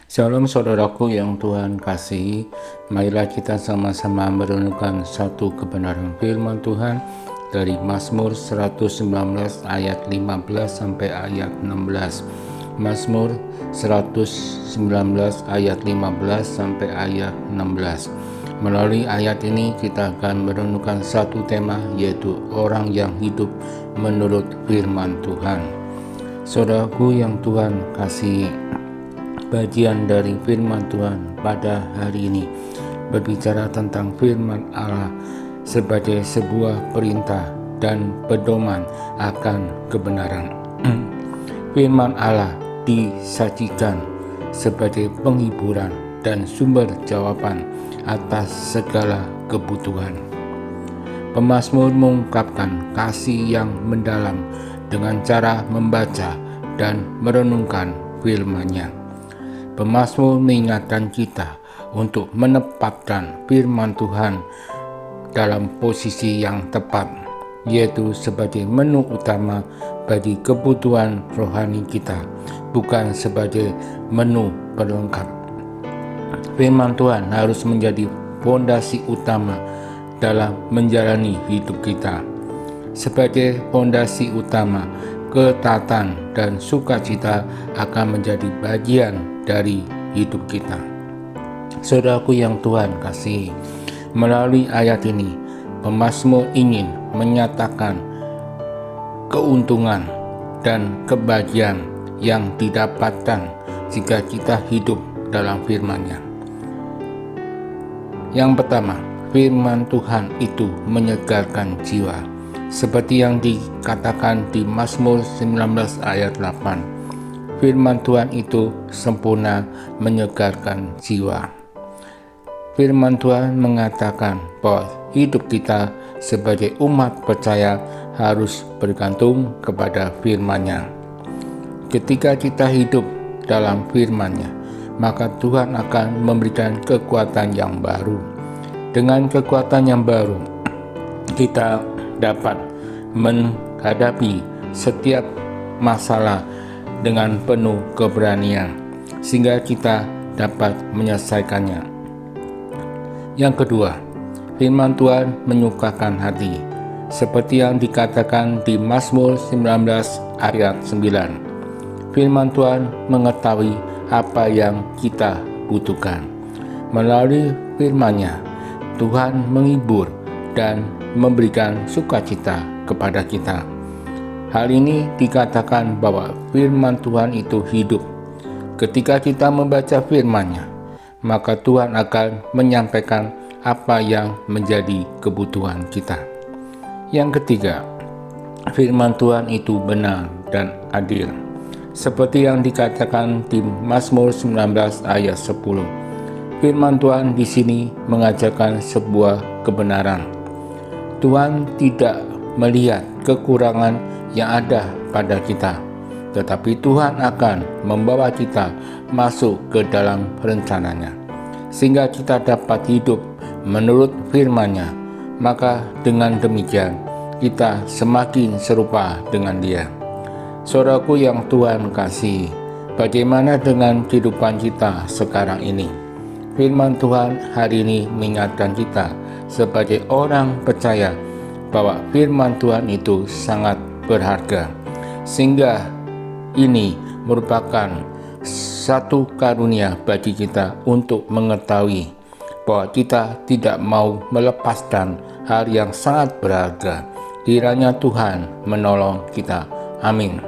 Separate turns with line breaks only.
Shalom saudaraku yang Tuhan kasihi, marilah kita sama-sama merenungkan satu kebenaran firman Tuhan dari Mazmur 119 ayat 15 sampai ayat 16. Mazmur 119 ayat 15 sampai ayat 16. Melalui ayat ini kita akan merenungkan satu tema, yaitu orang yang hidup menurut firman Tuhan. Saudaraku yang Tuhan kasihi, bagian dari firman Tuhan pada hari ini berbicara tentang firman Allah sebagai sebuah perintah dan pedoman akan kebenaran. Firman Allah disajikan sebagai penghiburan dan sumber jawaban atas segala kebutuhan. Pemazmur mengungkapkan kasih yang mendalam dengan cara membaca dan merenungkan firman-Nya. Pemazmur mengingatkan kita untuk menempatkan firman Tuhan dalam posisi yang tepat, yaitu sebagai menu utama bagi kebutuhan rohani kita, bukan sebagai menu pelengkap. Firman Tuhan harus menjadi fondasi utama dalam menjalani hidup kita. Sebagai fondasi utama, ketaatan dan sukacita akan menjadi bagian dari hidup kita. Saudaraku yang Tuhan kasihi, melalui ayat ini pemazmur ingin menyatakan keuntungan dan kebahagiaan yang didapatkan jika kita hidup dalam firman-Nya. Yang pertama, firman Tuhan itu menyegarkan jiwa, seperti yang dikatakan di Mazmur 19 ayat 8. Firman Tuhan itu sempurna menyegarkan jiwa. Firman Tuhan mengatakan bahwa hidup kita sebagai umat percaya harus bergantung kepada firman-Nya. Ketika kita hidup dalam firman-Nya, maka Tuhan akan memberikan kekuatan yang baru. Dengan kekuatan yang baru, kita dapat menghadapi setiap masalah dengan penuh keberanian, sehingga kita dapat menyelesaikannya. Yang kedua, firman Tuhan menyukakan hati, seperti yang dikatakan di Mazmur 19 ayat 9. Firman Tuhan mengetahui apa yang kita butuhkan. Melalui firman-Nya, Tuhan menghibur dan memberikan sukacita kepada kita. Hal ini dikatakan bahwa firman Tuhan itu hidup. Ketika kita membaca firman-Nya, maka Tuhan akan menyampaikan apa yang menjadi kebutuhan kita. Yang ketiga, firman Tuhan itu benar dan adil, seperti yang dikatakan di Mazmur 19 ayat 10. Firman Tuhan di sini mengajarkan sebuah kebenaran. Tuhan tidak melihat kekurangan yang ada pada kita, tetapi Tuhan akan membawa kita masuk ke dalam rencana-Nya, sehingga kita dapat hidup menurut firman-Nya. Maka dengan demikian kita semakin serupa dengan Dia. Saudaraku yang Tuhan kasihi, bagaimana dengan kehidupan kita sekarang ini? Firman Tuhan hari ini mengingatkan kita sebagai orang percaya bahwa firman Tuhan itu sangat berharga, sehingga ini merupakan satu karunia bagi kita untuk mengetahui bahwa kita tidak mau melepaskan hal yang sangat berharga. Kiranya Tuhan menolong kita. Amin.